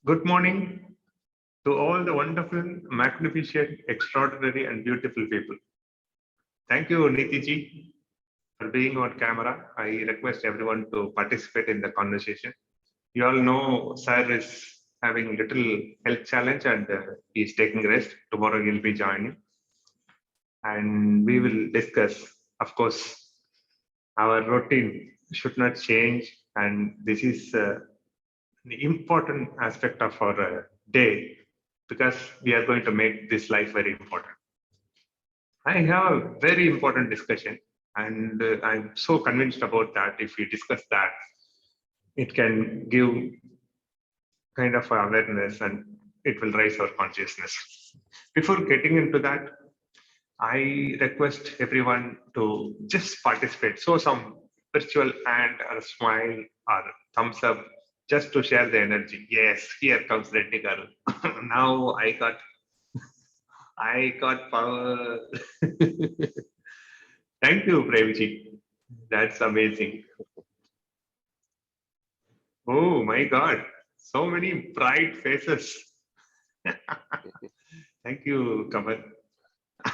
Good morning to all the wonderful, magnificent, extraordinary, and beautiful people. Thank you, Niti ji, for being on camera. I request everyone to participate in the conversation. You all know Sir is having little health challenge and he's taking rest. Tomorrow he'll be joining. And we will discuss, of course, our routine should not change. And this is the important aspect of our day because we are going to make this life very important. I have a very important discussion, and I'm so convinced about that. If we discuss that, it can give kind of awareness and it will raise our consciousness. Before getting into that, I request everyone to just participate. So some virtual hand or smile or thumbs up just to share the energy. Yes, here comes Reddy girl. Now I got power. Thank you, Premji. That's amazing. Oh my God, so many bright faces. Thank you, Kamal.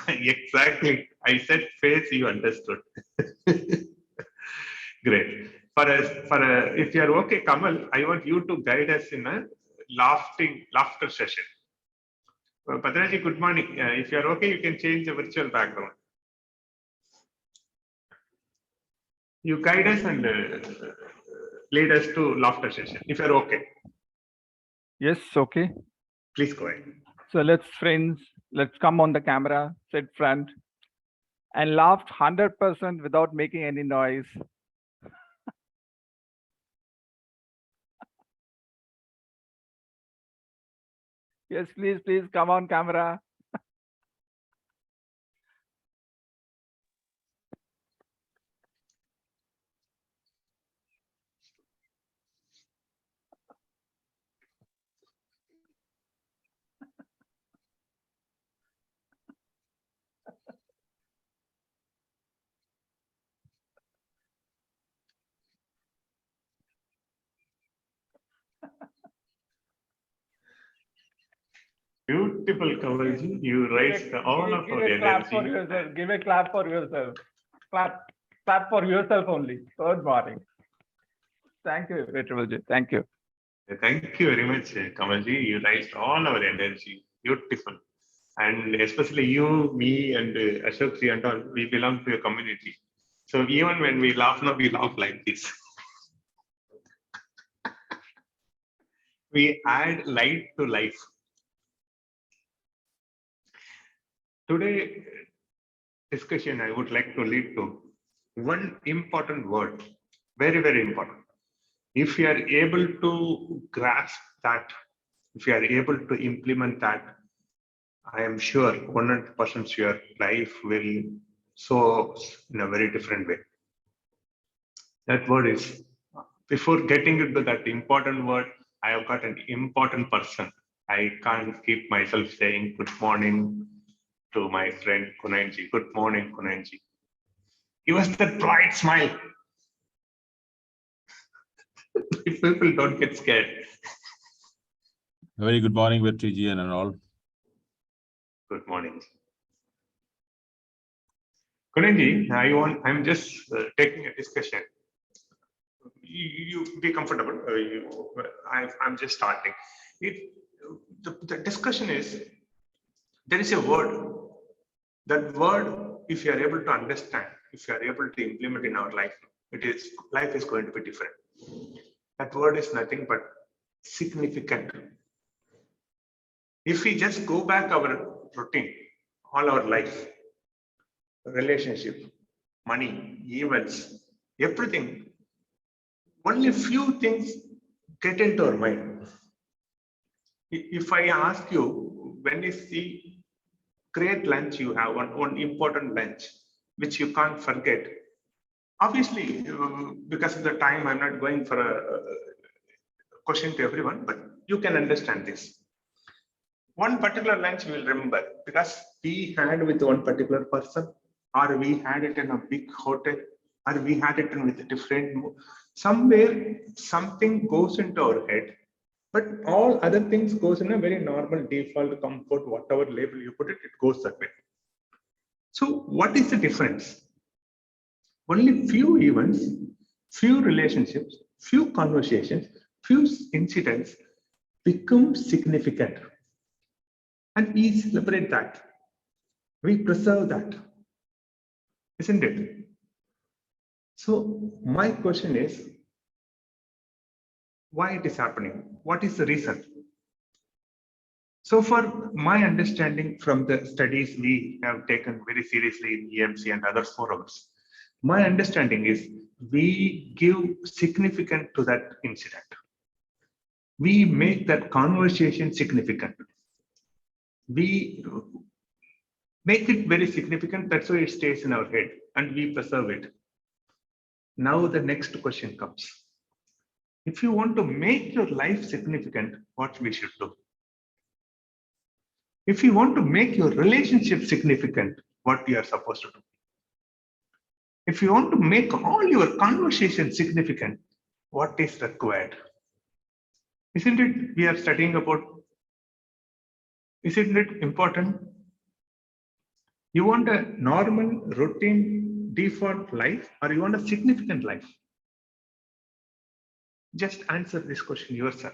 Exactly. I said face, you understood. Great. If you are okay, Kamal, I want you to guide us in a laughter session. Padraji, good morning. If you are okay, you can change the virtual background. You guide us and lead us to laughter session. If you are okay. Yes, okay. Please go ahead. So let's come on the camera, sit front, and laugh 100% without making any noise. Yes, please come on camera. Beautiful, Kamalji. You raised all of our energy. Give a clap for yourself. Clap for yourself only. Good morning. Thank you, Vetramalji. Thank you. Thank you very much, Kamalji. You raised all our energy. Beautiful. And especially you, me, and Ashok ji and all, we belong to a community. So even when we laugh now, we laugh like this. We add light to life. Today discussion, I would like to lead to one important word, very, very important. If you are able to grasp that, if you are able to implement that, I am sure, 100% sure, life will soar in a very different way. That word is, before getting into that important word, I have got an important person. I can't keep myself saying good morning to my friend Kunanji. Good morning, Kunanji. Give us that bright smile. If people don't get scared. A very good morning, Vetriji and all. Good morning. Kunanji, I'm just taking a discussion. You be comfortable. I'm just starting. The discussion is, there is a word. That word, if you are able to understand, if you are able to implement in our life, life is going to be different. That word is nothing but significant. If we just go back our routine, all our life, relationship, money, events, everything, only few things get into our mind. If I ask you, when is the great lunch you have, one important lunch, which you can't forget, obviously, because of the time, I'm not going for a question to everyone, but you can understand this. One particular lunch you will remember because we had with one particular person, or we had it in a big hotel, or we had it with a different, somewhere something goes into our head But all other things goes in a very normal default comfort, whatever label you put it, it goes that way. So what is the difference? Only few events, few relationships, few conversations, few incidents become significant. And we celebrate that. We preserve that. Isn't it? So my question is, why it is happening? What is the reason? So for my understanding from the studies we have taken very seriously in EMC and other forums, my understanding is we give significance to that incident. We make that conversation significant. We make it very significant. That's why it stays in our head and we preserve it. Now the next question comes. If you want to make your life significant, what we should do? If you want to make your relationship significant, what you are supposed to do? If you want to make all your conversations significant, what is required? Isn't it we are studying about? Isn't it important? You want a normal, routine, default life, or you want a significant life? Just answer this question yourself.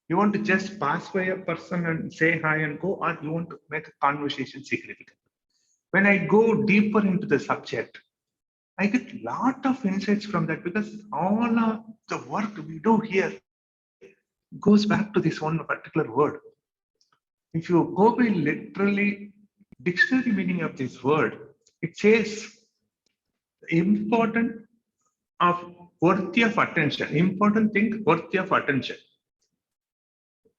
You want to just pass by a person and say hi and go, or you want to make a conversation significant? When I go deeper into the subject, I get a lot of insights from that because all of the work we do here goes back to this one particular word. If you go by literally dictionary meaning of this word, it says important of worthy of attention, important thing worthy of attention.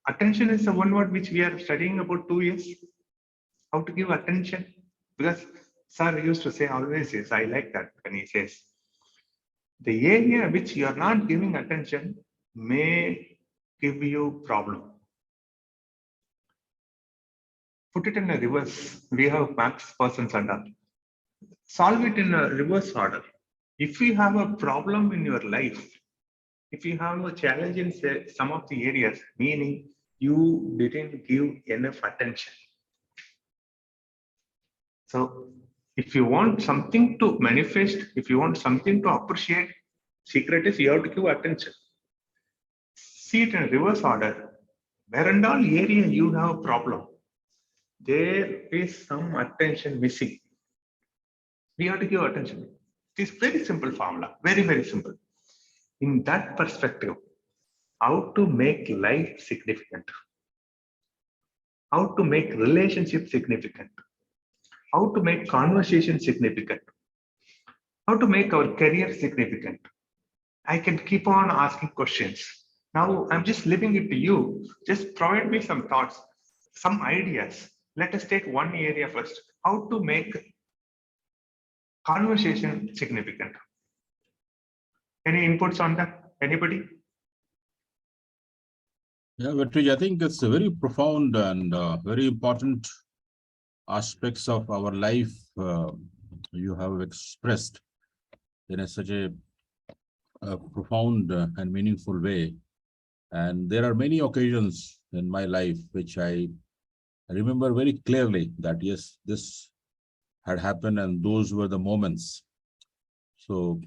Attention is the one word which we are studying about 2 years. How to give attention? Because sir used to say always is, I like that when he says, the area which you are not giving attention may give you problem. Put it in a reverse. We have max persons and all. Solve it in a reverse order. If you have a problem in your life, if you have a challenge in some of the areas, meaning you didn't give enough attention. So if you want something to manifest, if you want something to appreciate, secret is you have to give attention. See it in reverse order. Where and all area you have a problem, there is some attention missing. We have to give attention. It is very simple formula, very, very simple. In that perspective, how to make life significant, how to make relationship significant, how to make conversation significant, how to make our career significant. I can keep on asking questions. Now I'm just leaving it to you. Just provide me some thoughts, some ideas. Let us take one area first. How to make conversation significant. Any inputs on that? Anybody? Yeah, Vetrij, I think it's a very profound and very important aspects of our life you have expressed in such a profound and meaningful way. And there are many occasions in my life which I remember very clearly that yes, this had happened and those were the moments. So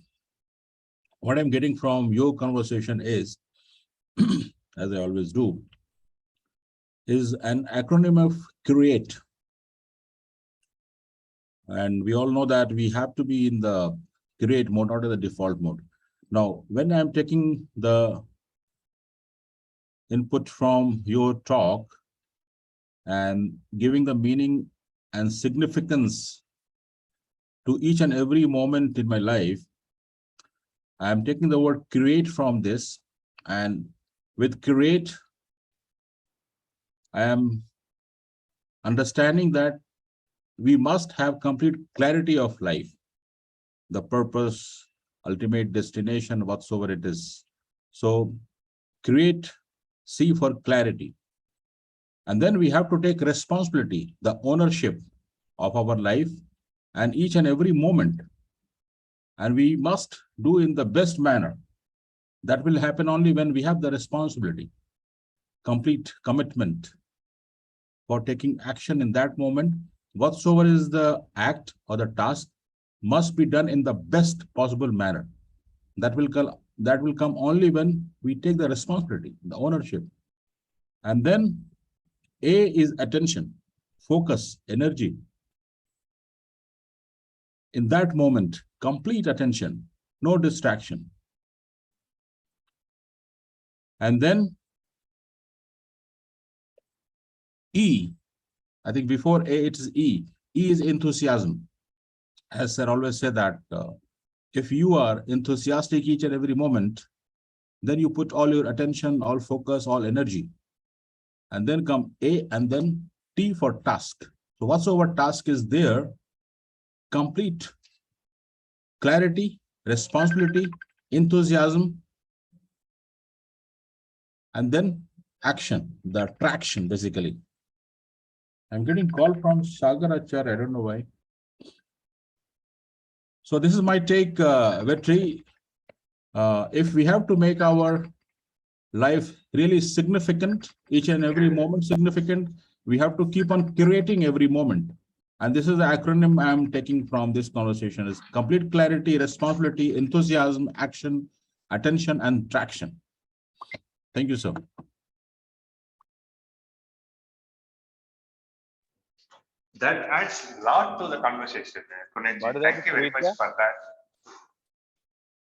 what I'm getting from your conversation is, as I always do, is an acronym of CREATE. And we all know that we have to be in the CREATE mode, not in the default mode. Now, when I'm taking the input from your talk and giving the meaning and significance to each and every moment in my life, I'm taking the word CREATE from this, and with CREATE, I am understanding that we must have complete clarity of life, the purpose, ultimate destination, whatsoever it is. So CREATE, C for clarity. And then we have to take responsibility, the ownership of our life and each and every moment. And we must do in the best manner. That will happen only when we have the responsibility. complete commitment for taking action in that moment. Whatsoever is the act or the task must be done in the best possible manner. That will come only when we take the responsibility, the ownership. And then A is attention, focus, energy. In that moment, complete attention, no distraction. And then E, I think before A, it is E. E is enthusiasm. As sir always said that if you are enthusiastic each and every moment, then you put all your attention, all focus, all energy. And then come A, and then T for task. So whatsoever task is there, complete clarity, responsibility, enthusiasm, and then action, the traction, basically. I'm getting call from Sagar Achar, I don't know why. So this is my take, Vetri. If we have to make our life really significant, each and every moment significant, we have to keep on curating every moment. And this is the acronym I'm taking from this conversation: is complete clarity, responsibility, enthusiasm, action, attention, and traction. Thank you, sir. That adds a lot to the conversation, Kunal. Thank you very much for that.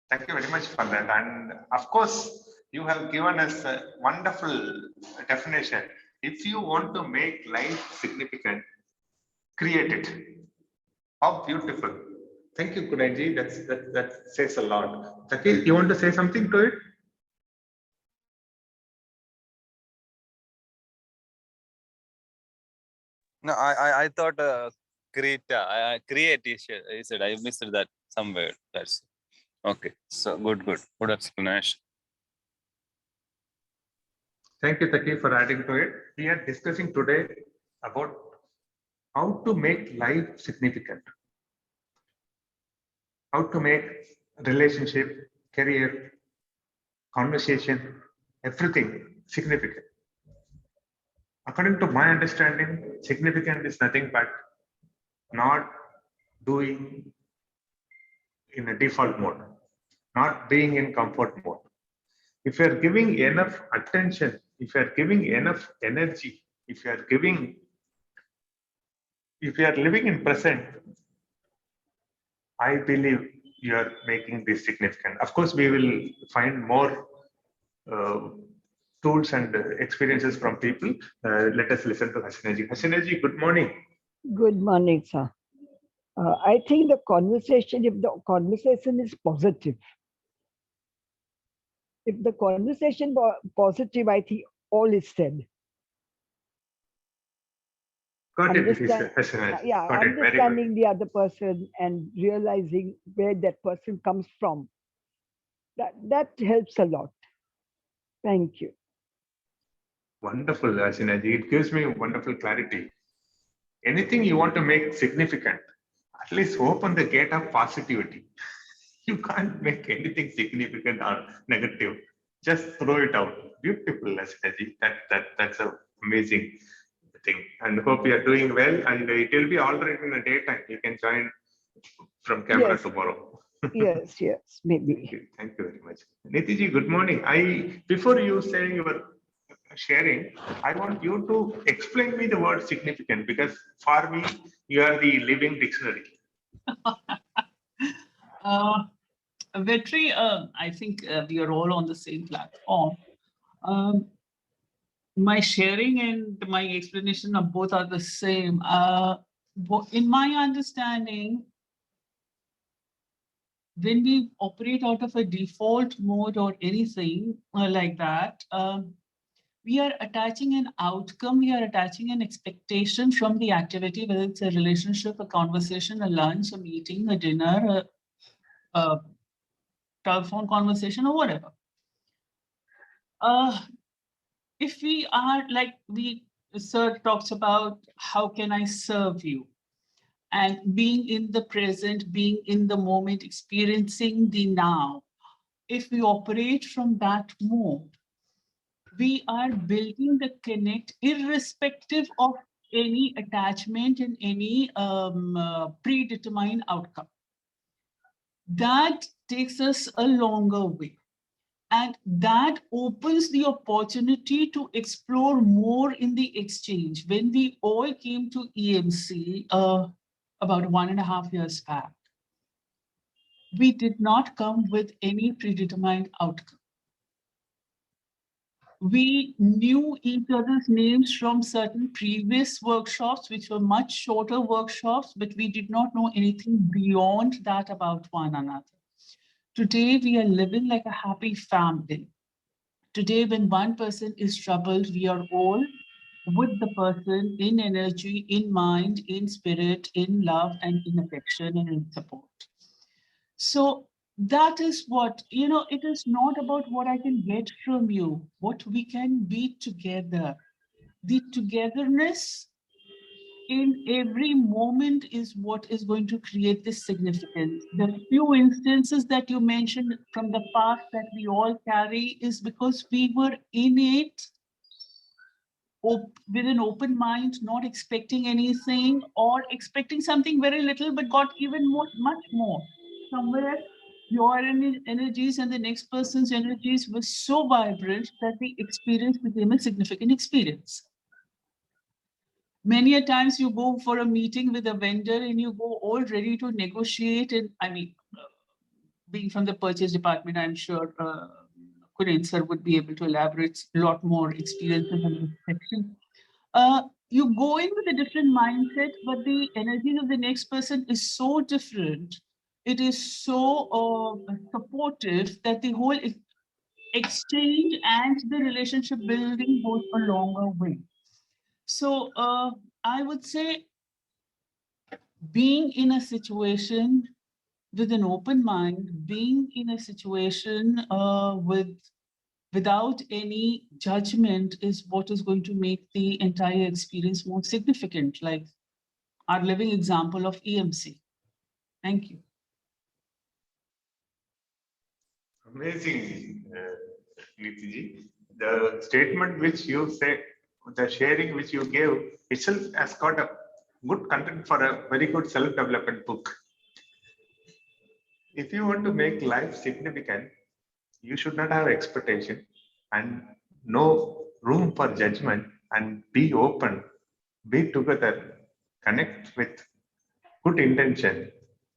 Thank you very much for that. And of course, you have given us a wonderful definition. If you want to make life significant, create it. How beautiful. Thank you, Kunal. That says a lot. Taki, you want to say something to it? No, I thought create he said. I missed that somewhere. That's okay. So good explanation. Thank you, Taki, for adding to it. We are discussing today about how to make life significant, how to make relationship, career, conversation, everything significant. According to my understanding, significant is nothing but not doing in a default mode, not being in comfort mode. If you are giving enough attention, if you are giving enough energy, if you are living in present, I believe you are making this significant. Of course, we will find more tools and experiences from people. Let us listen to Hasinaji. Hasinaji, good morning. Good morning, sir. I think the conversation, if the conversation is positive, if the conversation positive, I think all is said. Got it, Hasinaji. Yeah, Got it. Very understanding the other person and realizing where that person comes from. That helps a lot. Thank you. Wonderful, Hasinaji. It gives me wonderful clarity. Anything you want to make significant, at least open the gate of positivity. You can't make anything significant or negative. Just throw it out. Beautiful, Hasinaji. That's an amazing thing. And hope you are doing well. And it will be all right in the daytime. You can join from camera tomorrow. Yes, maybe. Thank you very much. Nitiji, good morning. Before you say your sharing, I want you to explain me the word significant, because for me, you are the living dictionary. Vetri, I think we are all on the same platform. My sharing and my explanation of both are the same. In my understanding, when we operate out of a default mode or anything like that, we are attaching an outcome, we are attaching an expectation from the activity, whether it's a relationship, a conversation, a lunch, a meeting, a dinner, a telephone conversation, or whatever. If we are like sir talks about how can I serve you, and being in the present, being in the moment, experiencing the now. If we operate from that mode, We are building the connect irrespective of any attachment and any predetermined outcome. That takes us a longer way. And that opens the opportunity to explore more in the exchange. When we all came to EMC about 1.5 years back, we did not come with any predetermined outcome. We knew each other's names from certain previous workshops, which were much shorter workshops, but we did not know anything beyond that about one another. Today, we are living like a happy family. Today, when one person is troubled, we are all with the person in energy, in mind, in spirit, in love, and in affection and in support. So that is what, it is not about what I can get from you, what we can be together. The togetherness in every moment is what is going to create this significance. The few instances that you mentioned from the past that we all carry is because we were in it with an open mind, not expecting anything or expecting something very little, but got even much more. Somewhere your energies and the next person's energies were so vibrant that the experience became a significant experience. Many a times you go for a meeting with a vendor and you go all ready to negotiate. And I mean, being from the purchase department, I'm sure Kunal sir would be able to elaborate a lot more experiences in this section. You go in with a different mindset, but the energy of the next person is so different. It is so supportive that the whole exchange and the relationship building goes a longer way. So I would say being in a situation with an open mind, being in a situation without any judgment is what is going to make the entire experience more significant, like our living example of EMC. Thank you. Amazing, Neetiji. The statement which you said, the sharing which you gave itself has got a good content for a very good self-development book. If you want to make life significant, you should not have expectation and no room for judgment, and be open, be together, connect with good intention,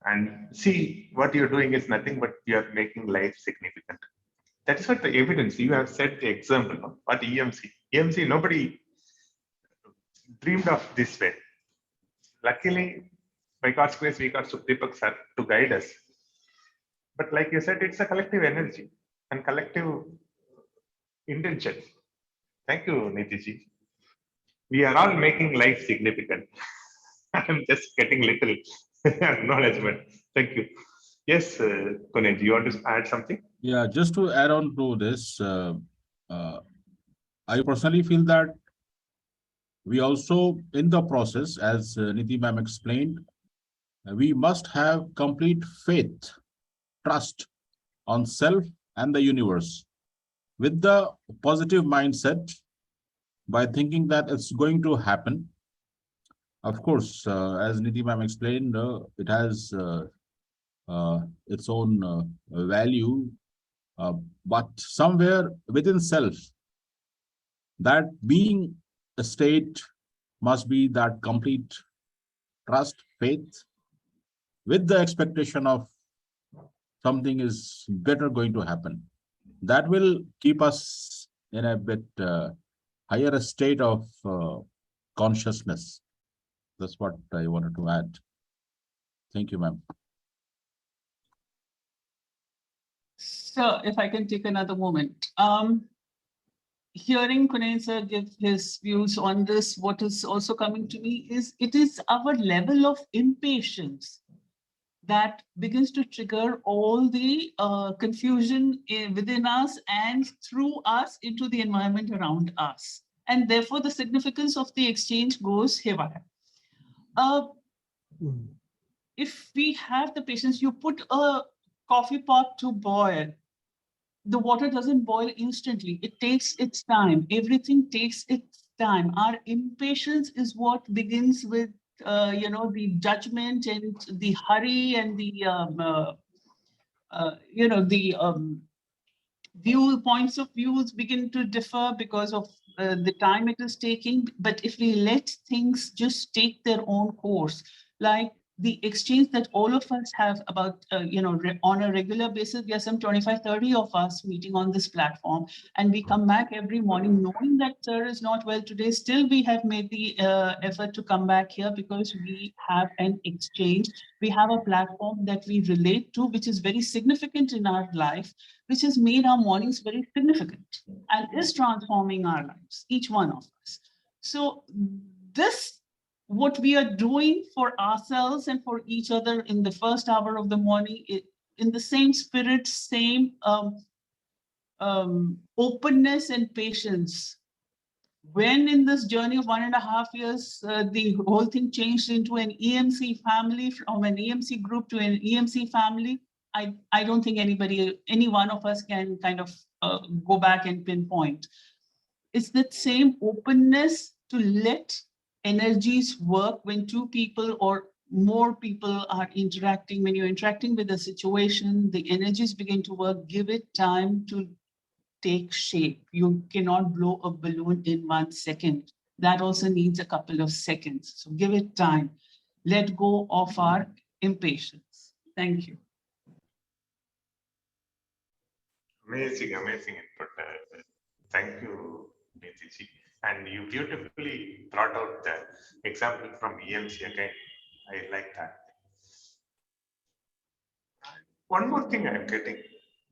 and see what you're doing is nothing but you're making life significant. That is what the evidence, you have set the example of what EMC, nobody dreamed of this way. Luckily, by God's grace, we got Sukhdeepak sir to guide us. But like you said, it's a collective energy and collective intention. Thank you, Neetiji. We are all making life significant. I'm just getting little acknowledgement. Thank you. Yes, Kunal, do you want to add something? Yeah, just to add on to this, I personally feel that we also, in the process, as Niti ma'am explained, we must have complete faith, trust on self and the universe with the positive mindset, by thinking that it's going to happen. Of course, as Niti ma'am explained, it has its own value, but somewhere within self, that being a state must be that complete trust, faith, with the expectation of something is better going to happen. That will keep us in a bit higher state of consciousness. That's what I wanted to add. Thank you, ma'am. So if I can take another moment. Hearing Kunal sir give his views on this, what is also coming to me is it is our level of impatience that begins to trigger all the confusion within us and through us into the environment around us. And therefore, the significance of the exchange goes haywire. If we have the patience, you put a coffee pot to boil, the water doesn't boil instantly. It takes its time. Everything takes its time. Our impatience is what begins with, the judgment and the hurry and the, points of views begin to differ because of the time it is taking. But if we let things just take their own course, like the exchange that all of us have about, on a regular basis, there are some 25, 30 of us meeting on this platform, and we come back every morning knowing that sir is not well today. Still, we have made the effort to come back here because we have an exchange. We have a platform that we relate to, which is very significant in our life, which has made our mornings very significant and is transforming our lives, each one of us. So this, what we are doing for ourselves and for each other in the first hour of the morning, in the same spirit, same openness and patience. When in this journey of 1.5 years, the whole thing changed into an EMC family, from an EMC group to an EMC family, I don't think any one of us can kind of go back and pinpoint. It's that same openness to let energies work when two people or more people are interacting. When you're interacting with a situation, the energies begin to work. Give it time to take shape. You cannot blow a balloon in 1 second. That also needs a couple of seconds. So give it time. Let go of our impatience. Thank you. Amazing input. Thank you, Nitiji. And you beautifully brought out the example from EMC again. I like that. One more thing I'm getting,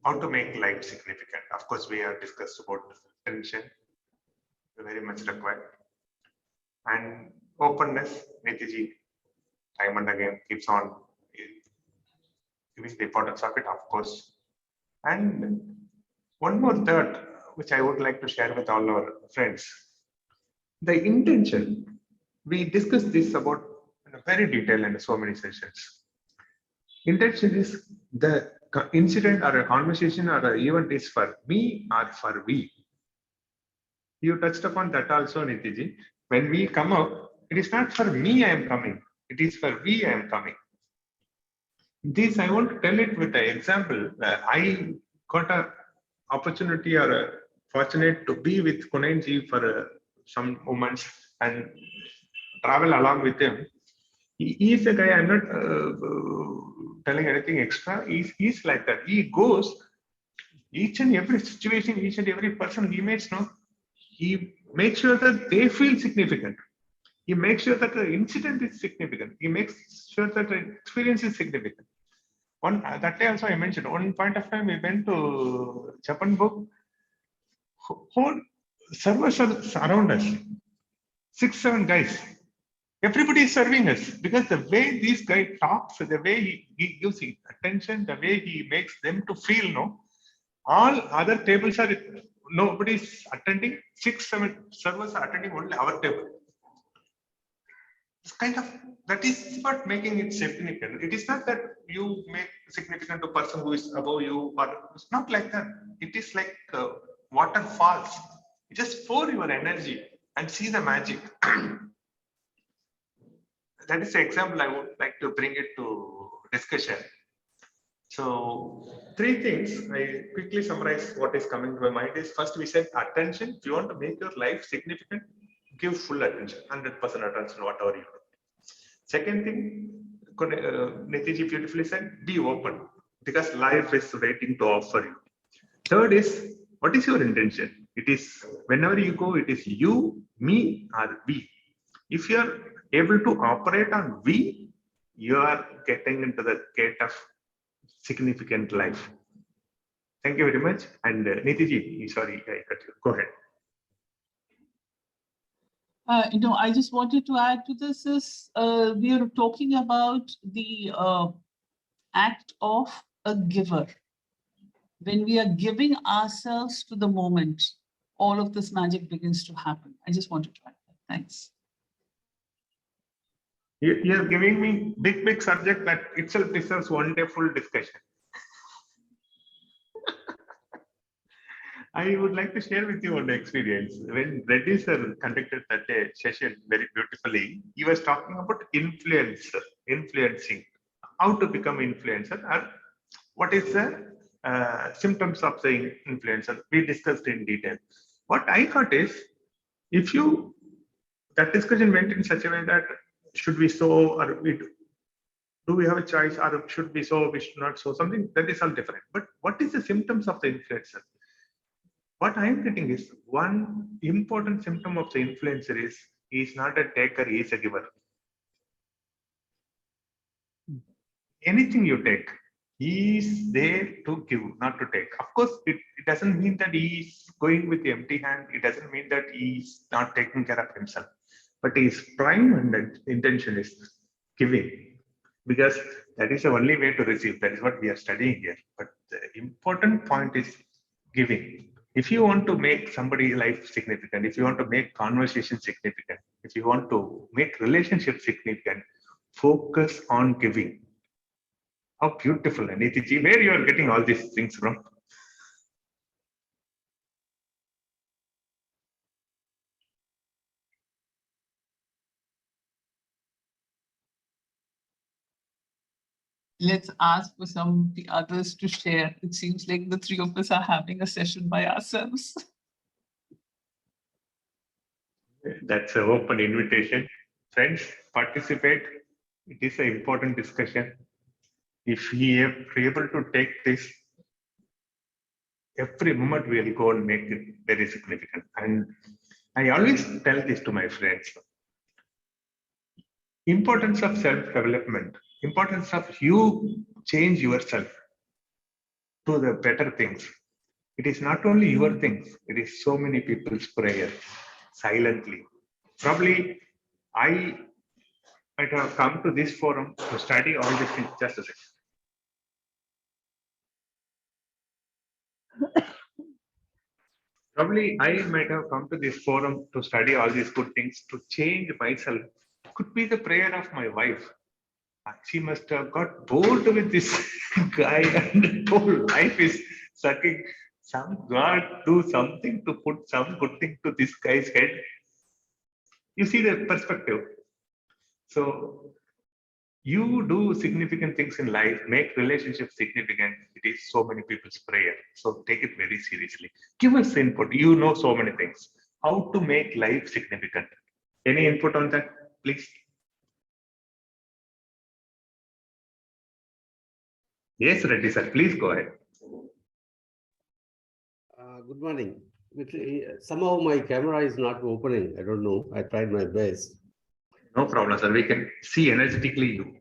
how to make life significant. Of course, we have discussed about attention, very much required. And openness, Nitiji, time and again keeps on giving the importance of it, of course. And one more third, which I would like to share with all our friends. The intention, we discussed this about in a very detail in so many sessions. Intention is the incident or a conversation or an event is for me or for we. You touched upon that also, Nitiji. When we come up, it is not for me I am coming, it is for we I am coming. This I want to tell it with an example. I got an opportunity or a fortunate to be with Kunenji for some moments and travel along with him. He is a guy, I'm not telling anything extra. He's like that. He goes each and every situation, each and every person he makes, he makes sure that they feel significant. He makes sure that the incident is significant. He makes sure that the experience is significant. That day also I mentioned, one point of time we went to Japan book, whole servers are around us, 6-7 guys. Everybody is serving us because the way this guy talks, the way he gives attention, the way he makes them to feel, all other tables are, nobody is attending, 6-7 servers are attending only our table. It's kind of, that is what making it significant. It is not that you make significant a person who is above you, or it's not like that. It is like waterfalls. You just pour your energy and see the magic. That is the example I would like to bring it to discussion. So 3 things, I quickly summarize what is coming to my mind is, first we said attention. If you want to make your life significant, give full attention, 100% attention, whatever you do. Second thing, Nitiji beautifully said, be open because life is waiting to offer you. Third is, what is your intention? It is, whenever you go, it is you, me, or we. If you are able to operate on we, you are getting into the gate of significant life. Thank you very much. And Nitiji, sorry, I cut you. Go ahead. I just wanted to add to this is we are talking about the act of a giver. When we are giving ourselves to the moment, all of this magic begins to happen. I just wanted to add that. Thanks. You're giving me big subject that itself deserves one day full discussion. I would like to share with you one experience. When Reddy sir conducted that session very beautifully, he was talking about influencing, how to become influencer, or what is the symptoms of the influencer. We discussed in detail. What I thought is, if you that discussion went in such a way that should we sow or do we have a choice, or should we sow, we should not sow, something that is all different. But what is the symptoms of the influencer? What I'm getting is one important symptom of the influencer is he is not a taker, he is a giver. Anything you take, he is there to give, not to take. Of course, it doesn't mean that he is going with the empty hand. It doesn't mean that he is not taking care of himself. But his prime intention is giving, because that is the only way to receive. That is what we are studying here. But the important point is giving. If you want to make somebody's life significant, if you want to make conversation significant, if you want to make relationships significant, focus on giving. How beautiful, Anitiji, where you are getting all these things from? Let's ask for some of the others to share. It seems like the three of us are having a session by ourselves. That's an open invitation. Friends, participate. It is an important discussion. If we are able to take this, every moment we will go and make it very significant. And I always tell this to my friends. Importance of self-development, importance of you change yourself to the better things. It is not only your things, it is so many people's prayer silently. Probably I might have come to this forum to study all these things. Just a second. Probably I might have come to this forum to study all these good things, to change myself. Could be the prayer of my wife. She must have got bored with this guy, and whole life is sucking. Some God do something to put some good thing to this guy's head. You see the perspective. So you do significant things in life, make relationships significant. It is so many people's prayer. So take it very seriously. Give us input. You know so many things. How to make life significant. Any input on that, please? Yes, Reddy sir, please go ahead. Good morning. Somehow my camera is not opening. I don't know. I tried my best. No problem, sir. We can see energetically you.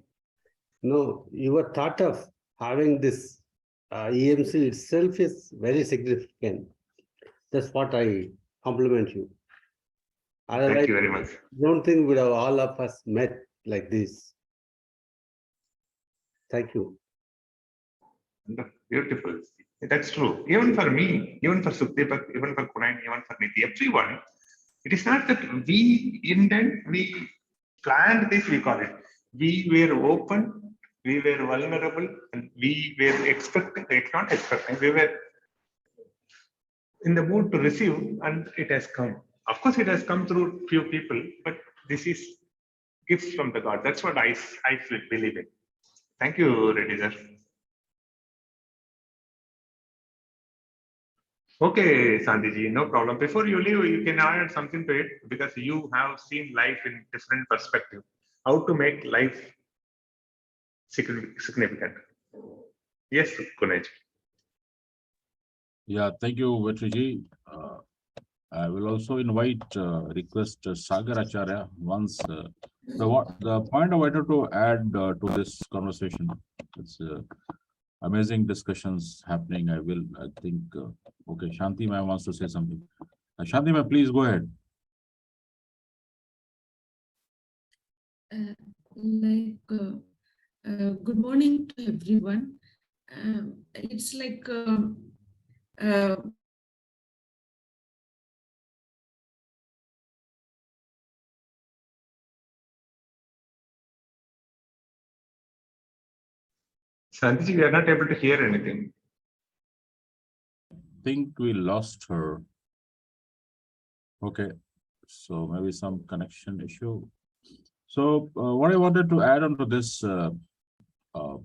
No, your thought of having this EMC itself is very significant. That's what I compliment you. Thank you very much. I don't think we have all of us met like this. Thank you. Beautiful. That's true. Even for me, even for Sukhdeepak, even for Kunain, even for Niti, everyone, it is not that we intend, we planned this, we call it. We were open, we were vulnerable, and we were expecting, not expecting, we were in the mood to receive, and it has come. Of course, it has come through few people, but this is gifts from the God. That's what I believe in. Thank you, Reddy sir. Okay, Sandhiji, no problem. Before you leave, you can add something to it because you have seen life in different perspective. How to make life significant. Yes, Kunaj. Yeah, thank you, Vetriji. I will also request Sagar Acharya once. The point I wanted to add to this conversation, it's amazing discussions happening. I think, okay, Shanti ma'am wants to say something. Shanti ma'am, please go ahead. Good morning to everyone. It's like Sandhiji, we are not able to hear anything. think we lost her. Okay, so maybe some connection issue. So what I wanted to add on to this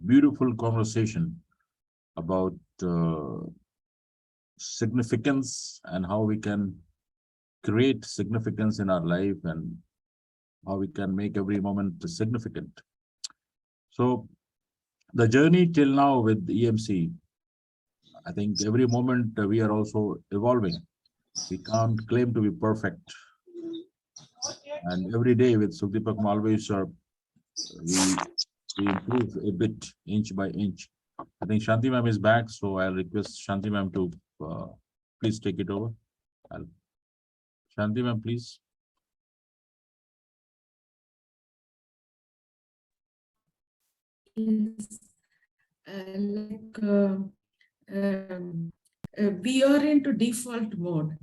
beautiful conversation about significance and how we can create significance in our life and how we can make every moment significant. So the journey till now with EMC, I think every moment we are also evolving. We can't claim to be perfect. And every day with Sukdeepak Malviya, sir, we improve a bit inch by inch. I think Shanti ma'am is back, so I'll request Shanti ma'am to please take it over. Shanti ma'am, please. Yes. We are into default mode.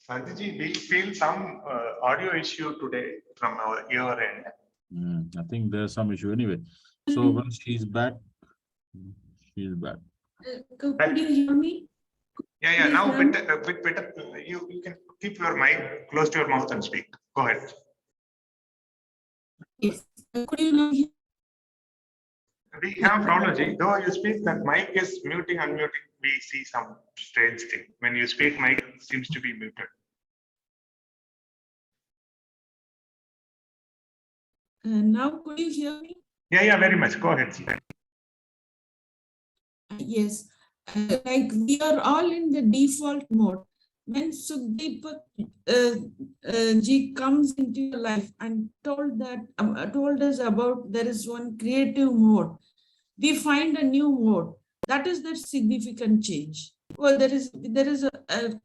Santiji, we feel some audio issue today from our ear end. I think there's some issue anyway. So when she's back, she's back. Could you hear me? Yeah, Please, now ma'am. a bit better. You can keep your mic close to your mouth and speak. Go ahead. Yes. Could you now hear? We have problem, Ji. Though you speak, that mic is muting, unmuting. We see some strange thing. When you speak, mic seems to be muted. Now could you hear me? Yeah, very much. Go ahead, Ji. Yes. Like we are all in the default mode. When Sukdeepak ji comes into your life and told us about there is one creative mode, we find a new mode. That is the significant change. Well, there is a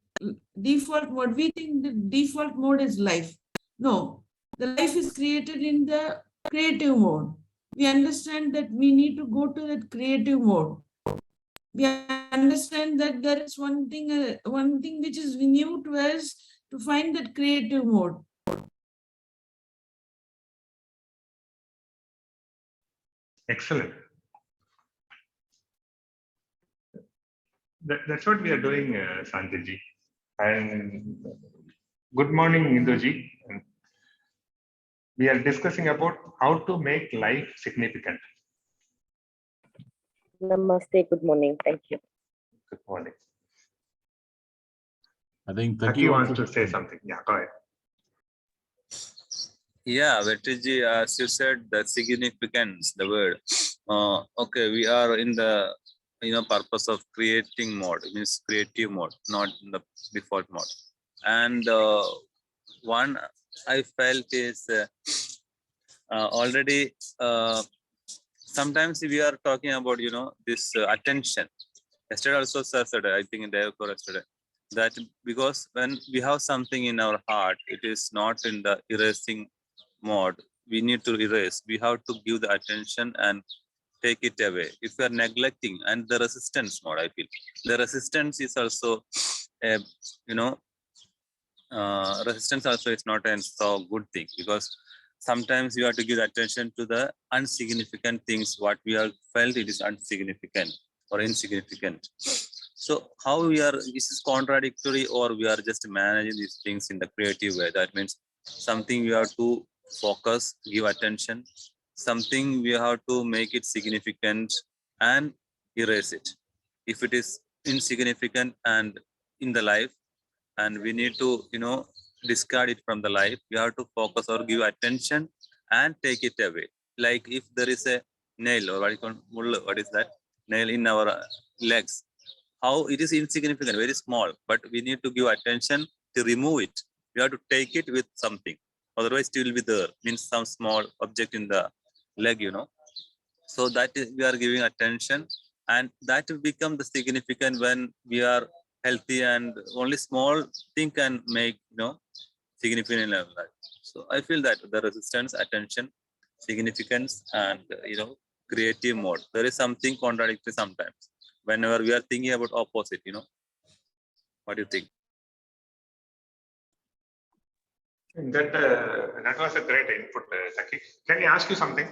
default mode. We think the default mode is life. No, the life is created in the creative mode. We understand that we need to go to that creative mode. We understand that there is one thing which is new to us, to find that creative mode. Excellent. That's what we are doing, Santiji. And good morning, Indoji. We are discussing about how to make life significant. Namaste, good morning. Thank you. Good morning. I think Taki wants to say something. Yeah, go ahead. Yeah, Vetriji, as you said, the significance, the word. Okay, we are in the purpose of creating mode, means creative mode, not in the default mode. And one I felt is already sometimes we are talking about this attention. Yesterday also sir said, I think in day before yesterday, that because when we have something in our heart, it is not in the erasing mode. We need to erase. We have to give the attention and take it away. If we are neglecting, and the resistance mode, I feel the resistance is also resistance also is not a so good thing, because sometimes you have to give attention to the insignificant things. What we have felt it is insignificant or insignificant. So how we are, this is contradictory, or we are just managing these things in the creative way. That means something we have to focus, give attention, something we have to make it significant and erase it. If it is insignificant and in the life, and we need to discard it from the life, we have to focus or give attention and take it away. Like if there is a nail, or what is that nail in our legs, how it is insignificant, very small, but we need to give attention to remove it. We have to take it with something, otherwise it will be there, means some small object in the leg, so that is, we are giving attention, and that will become the significant when we are healthy, and only small thing can make significant in our life. So I feel that the resistance, attention, significance, and creative mode, there is something contradictory sometimes whenever we are thinking about opposite. What do you think? That was a great input, Saki. Can I ask you something?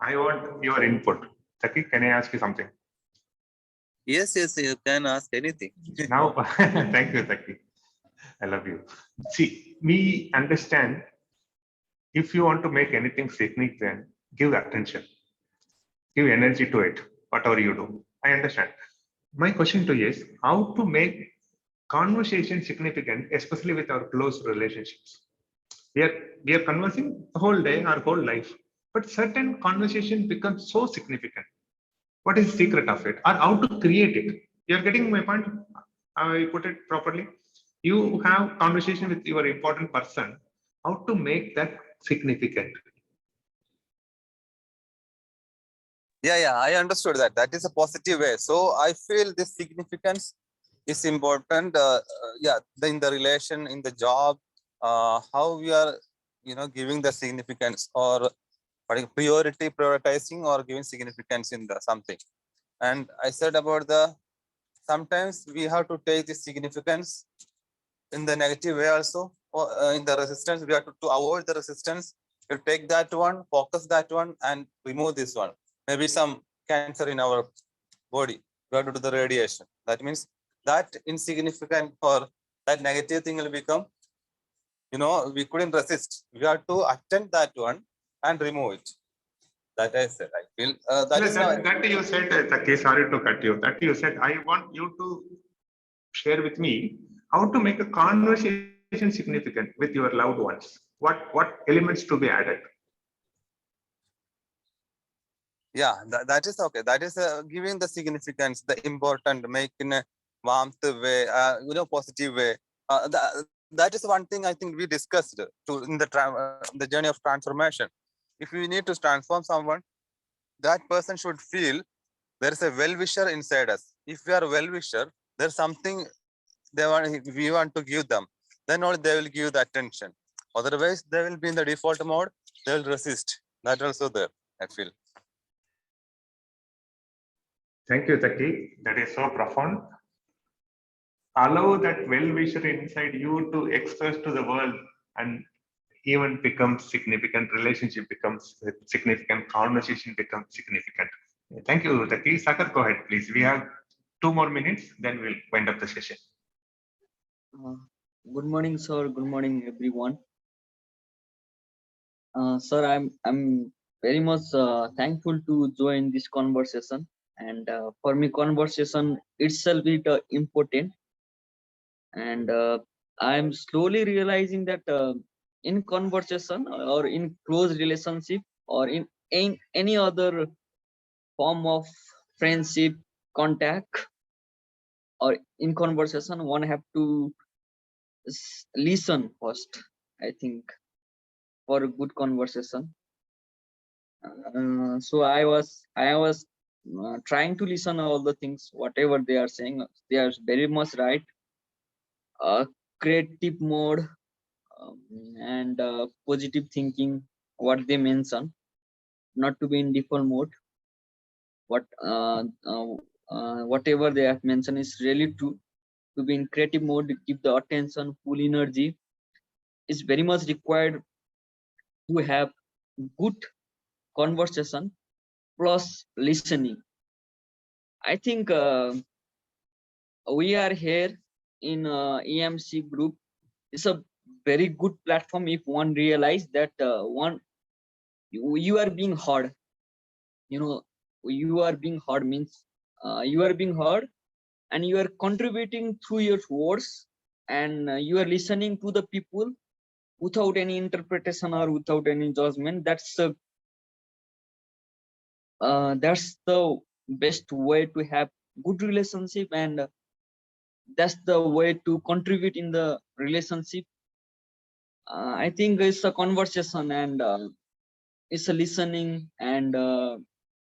I want your input. Saki, can I ask you something? Yes, you can ask anything. Now, thank you, Saki. I love you. See, we understand if you want to make anything significant, give attention, give energy to it, whatever you do. I understand. My question to you is how to make conversation significant, especially with our close relationships. We are conversing the whole day, our whole life, but certain conversation becomes so significant. What is the secret of it, or how to create it? You're getting my point. I put it properly. You have conversation with your important person. How to make that significant? Yeah, I understood that. That is a positive way. So I feel this significance is important. In the relation, in the job, how we are, giving the significance or prioritizing or giving significance in the something. And I said about sometimes we have to take the significance in the negative way also, or in the resistance, we have to avoid the resistance. You take that one, focus that one, and remove this one. Maybe some cancer in our body, we have to do the radiation. That means that insignificant or that negative thing will become, we couldn't resist. We have to attend that one and remove it. That I said, I feel that you said, Taki, sorry to cut you. That you said, I want you to share with me how to make a conversation significant with your loved ones. What elements to be added? Yeah, that is okay. That is giving the significance, the important, make in a warmth way, positive way. That is one thing I think we discussed in the journey of transformation. If we need to transform someone, that person should feel there is a well-wisher inside us. If we are a well-wisher, there's something we want to give them. Then only they will give the attention. Otherwise, they will be in the default mode. They will resist. That also there, I feel. Thank you, Taki. That is so profound. Allow that well-wisher inside you to express to the world, and even becomes significant, relationship becomes significant, conversation becomes significant. Thank you, Taki. Sagar, go ahead, please. We have 2 more minutes, then we'll wind up the session. Good morning, sir. Good morning, everyone. Sir, I'm very much thankful to join this conversation, and for me, conversation itself is important. And I'm slowly realizing that in conversation or in close relationship or in any other form of friendship, contact, or in conversation, one have to listen first, I think, for a good conversation. So I was trying to listen all the things, whatever they are saying. They are very much right. Creative mode and positive thinking, what they mention, not to be in default mode. Whatever they have mentioned is really true. To be in creative mode, give the attention, full energy is very much required to have good conversation plus listening. I think we are here in EMC group. It's a very good platform if one realize that you are being heard. You are being heard means you are being heard, and you are contributing through your words, and you are listening to the people without any interpretation or without any judgment. That's the best way to have good relationship, and that's the way to contribute in the relationship. I think it's a conversation, and it's a listening, and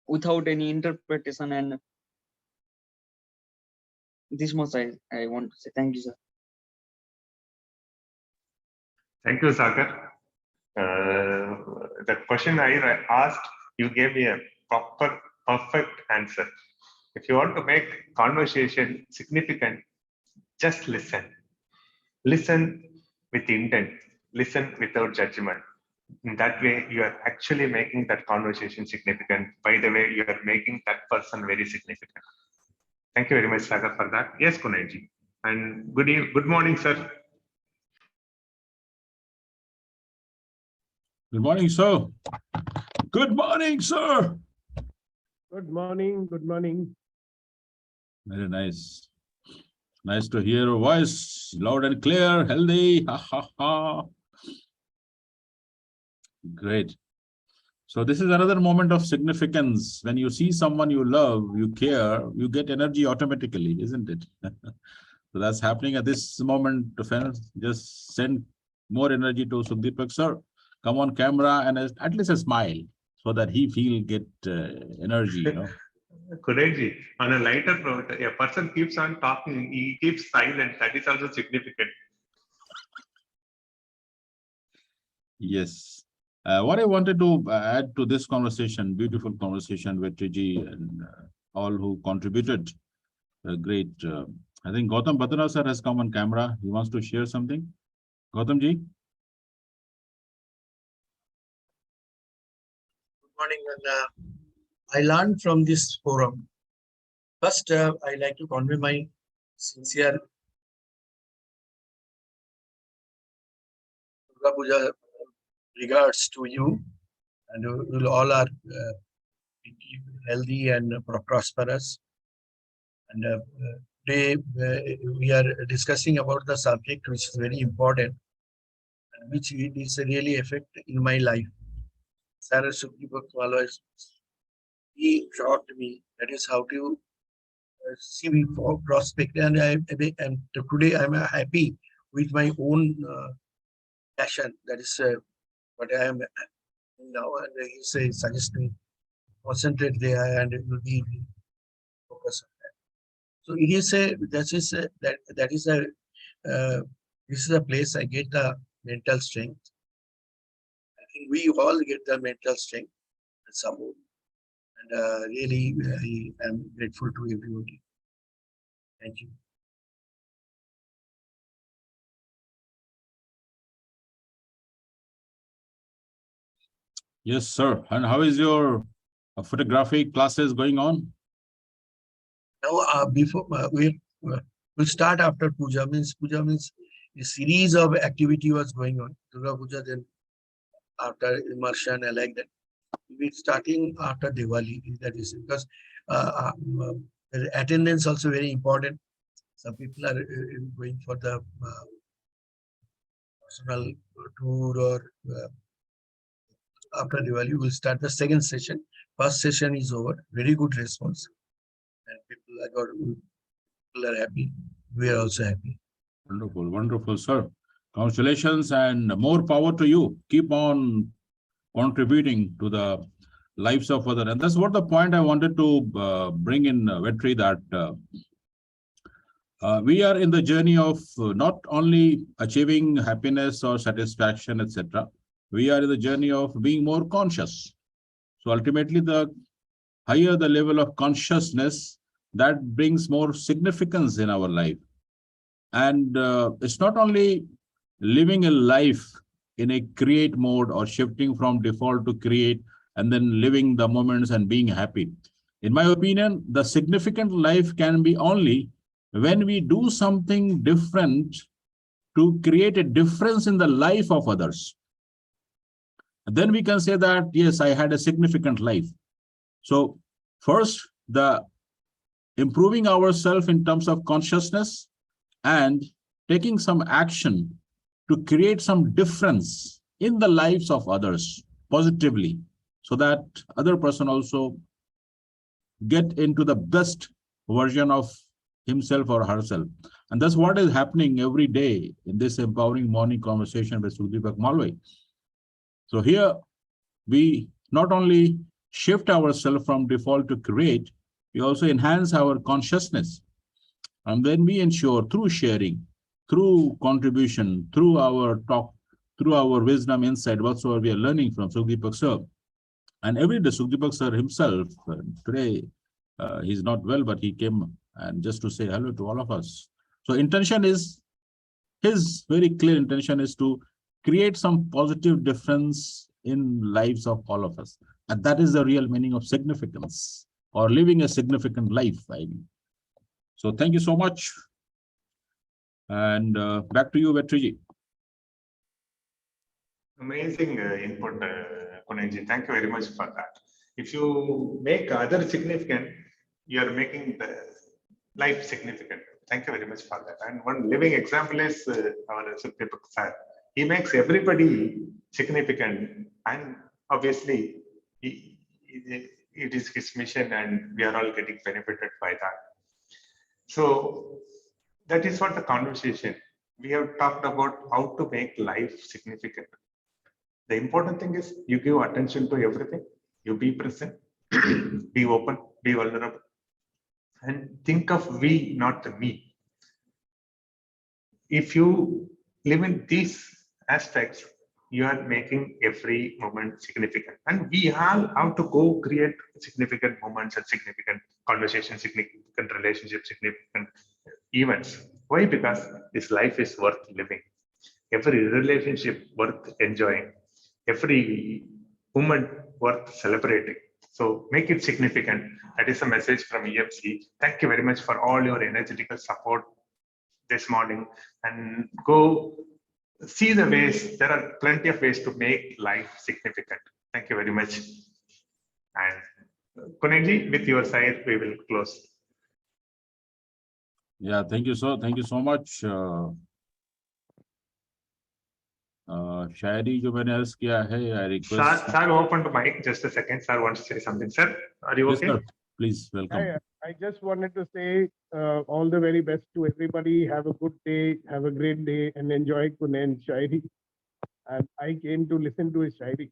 without any interpretation. And this much I want to say. Thank you, sir. Thank you, Sagar. The question I asked, you gave me a perfect answer. If you want to make conversation significant, just listen. Listen with intent. Listen without judgment. In that way, you are actually making that conversation significant. By the way, you are making that person very significant. Thank you very much, Sagar, for that. Yes, Kunalji. And good morning, sir. Good morning, sir. Good morning, sir. Good morning. Good morning. Very nice. Nice to hear your voice, loud and clear, healthy. Ha ha ha. Great. So this is another moment of significance. When you see someone you love, you care, you get energy automatically, isn't it? So that's happening at this moment, friends. Just send more energy to Sukdeepak sir. Come on camera and at least a smile so that he get energy, you know. Kunalji, on a lighter note, a person keeps on talking, he keeps silent. That is also significant. Yes. What I wanted to add to this conversation, beautiful conversation with Triji and all who contributed, great. I think Gautam Bhattara sir has come on camera. He wants to share something. Gautam ji. Good morning. And, I learned from this forum. First, I like to convey my sincere Durga Puja regards to you, and you all are healthy and prosperous. And today we are discussing about the subject which is very important and which is really affect in my life. Sir Sukdeepak Malwai, he taught me that is how to see me for prospect, and today I'm happy with my own passion. That is what I am now, and he says suggesting concentrate there and it will be focus on that. So it is a this is a place I get the mental strength. I think we all get the mental strength at some point. And really, I am grateful to everybody. Thank you. Yes, sir. And how is your photography classes going on? Now, before we'll start after puja. Puja means a series of activity was going on. Durga Puja, then after immersion, I like that. We're starting after Diwali. That is because attendance also very important. Some people are going for the personal tour or after Diwali, we'll start the second session. First session is over. Very good response. And people are happy. We are also happy. Wonderful, wonderful, sir. Congratulations and more power to you. Keep on contributing to the lives of others. And that's what the point I wanted to bring in, Vetri, that we are in the journey of not only achieving happiness or satisfaction, etc. We are in the journey of being more conscious. So ultimately, the higher the level of consciousness, that brings more significance in our life. And it's not only living a life in a create mode or shifting from default to create and then living the moments and being happy. In my opinion, the significant life can be only when we do something different to create a difference in the life of others. Then we can say that, yes, I had a significant life. So first, the improving ourselves in terms of consciousness and taking some action to create some difference in the lives of others positively, so that other person also get into the best version of himself or herself. And that's what is happening every day in this empowering morning conversation with Sukdeepak Malwai. So here we not only shift ourselves from default to create, we also enhance our consciousness. And then we ensure through sharing, through contribution, through our talk, through our wisdom, insight, whatsoever we are learning from Sukdeepak sir. And every day Sukdeepak sir himself, today he's not well, but he came and just to say hello to all of us. So intention is his very clear intention is to create some positive difference in lives of all of us. And that is the real meaning of significance, or living a significant life, I mean. So thank you so much. And back to you, Vetriji. Amazing input, Kunenji. Thank you very much for that. If you make other significant, you are making the life significant. Thank you very much for that. And one living example is our Sukhdeep sir. He makes everybody significant, and obviously it is his mission, and we are all getting benefited by that. So that is what the conversation. We have talked about how to make life significant. The important thing is you give attention to everything, you be present, be open, be vulnerable, and think of we, not the me. If you live in these aspects, you are making every moment significant. And we all have to go create significant moments and significant conversations, significant relationships, significant events. Why? Because this life is worth living. Every relationship worth enjoying. Every moment worth celebrating. So make it significant. That is a message from EMC. Thank you very much for all your energetical support this morning, and go see the ways. There are plenty of ways to make life significant. Thank you very much. And Kunenji, with your side, we will close. Yeah, thank you so much. शायरी जो मैंने अर्ज किया है, I request. Sir, open the mic. Just a second. Sir wants to say something. Sir, are you okay? Yes, sir. Please, welcome. I just wanted to say all the very best to everybody. Have a good day, have a great day, and enjoy Kunen's shairi. And I came to listen to his shairi.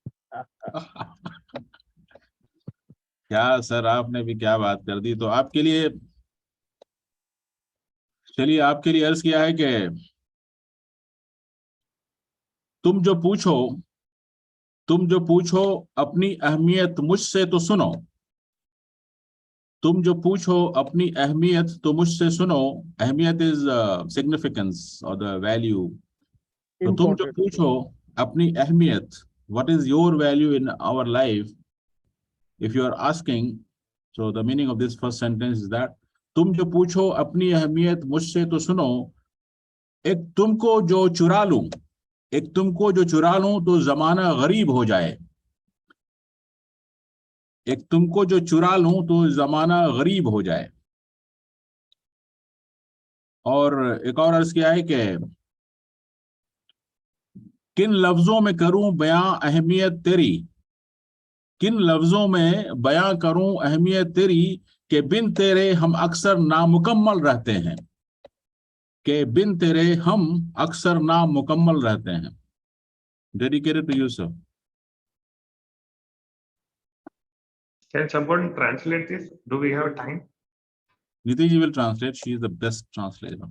क्या sir, आपने भी क्या बात कर दी। तो आपके लिए, चलिए आपके लिए अर्ज किया है कि तुम जो पूछो अपनी अहमियत मुझसे तो सुनो। तुम जो पूछो अपनी अहमियत तो मुझसे सुनो। अहमियत इज सिग्निफिकेंस और द वैल्यू। तो तुम जो पूछो अपनी अहमियत, what is your value in our life? If you are asking, so the meaning of this first sentence is that तुम जो पूछो अपनी अहमियत मुझसे तो सुनो। एक तुमको जो चुरा लूं तो जमाना गरीब हो जाए। एक तुमको जो चुरा लूं तो जमाना गरीब हो जाए। और एक और अर्ज किया है कि किन लफ्जों में करूं बयां अहमियत तेरी। किन लफ्जों में बयां करूं अहमियत तेरी कि बिन तेरे हम अक्सर नामुकम्मल रहते हैं। कि बिन तेरे हम अक्सर नामुकम्मल रहते हैं। Dedicated to you, sir. Can someone translate this? Do we have time? Niti ji will translate. She is the best translator.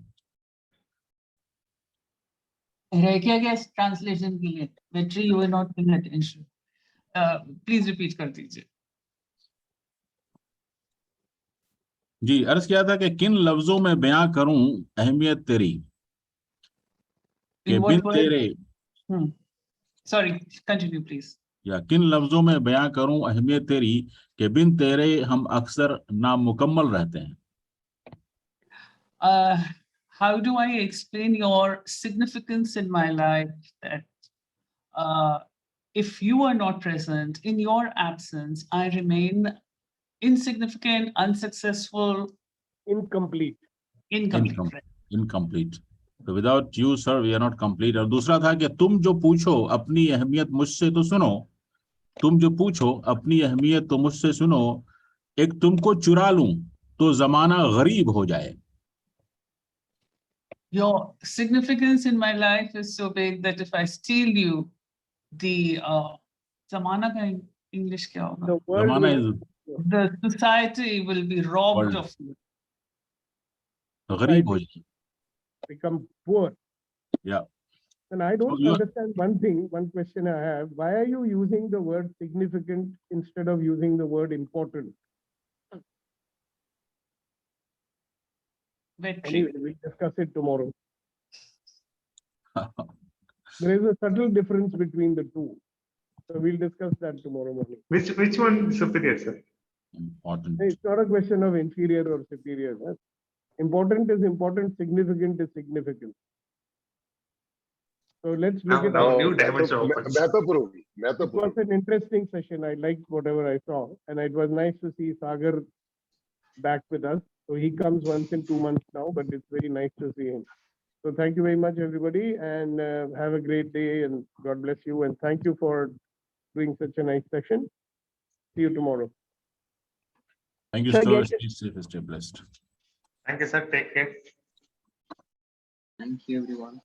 रह गया इस ट्रांसलेशन के लिए? Vetri, you were not paying attention. Please repeat कर दीजिए। जी, अर्ज किया था कि किन लफ्जों में बयां करूं अहमियत तेरी कि बिन तेरे। Sorry, continue please. या किन लफ्जों में बयां करूं अहमियत तेरी कि बिन तेरे हम अक्सर नामुकम्मल रहते हैं। How do I explain your significance in my life, that if you are not present, in your absence, I remain insignificant, unsuccessful, incomplete. Incomplete. So without you, sir, we are not complete. और दूसरा था कि तुम जो पूछो अपनी अहमियत मुझसे तो सुनो। तुम जो पूछो अपनी अहमियत तो मुझसे सुनो। एक तुमको चुरा लूं तो जमाना गरीब हो जाए। Your significance in my life is so big that if I steal you, the zamana ka English kya hoga? The society will be robbed of you. गरीब हो जाए। Become poor. Yeah. And I don't understand one question I have. Why are you using the word significant instead of using the word important? Anyway, we'll discuss it tomorrow. There is a subtle difference between the two. So we'll discuss that tomorrow morning. Which one is superior, sir? Important. It's not a question of inferior or superior. Huh? Important is important, significant is significant. So let's look at Now it. new dimension opens. It was an interesting session. I liked whatever I saw. And it was nice to see Sagar back with us. So he comes once in 2 months now, but it's very nice to see him. So thank you very much, everybody, and have a great day, and God bless you. And thank you for doing such a nice session. See you tomorrow. Thank you, So sir. yes- Stay safe and stay blessed. Thank you, sir. Take care. Thank you, everyone.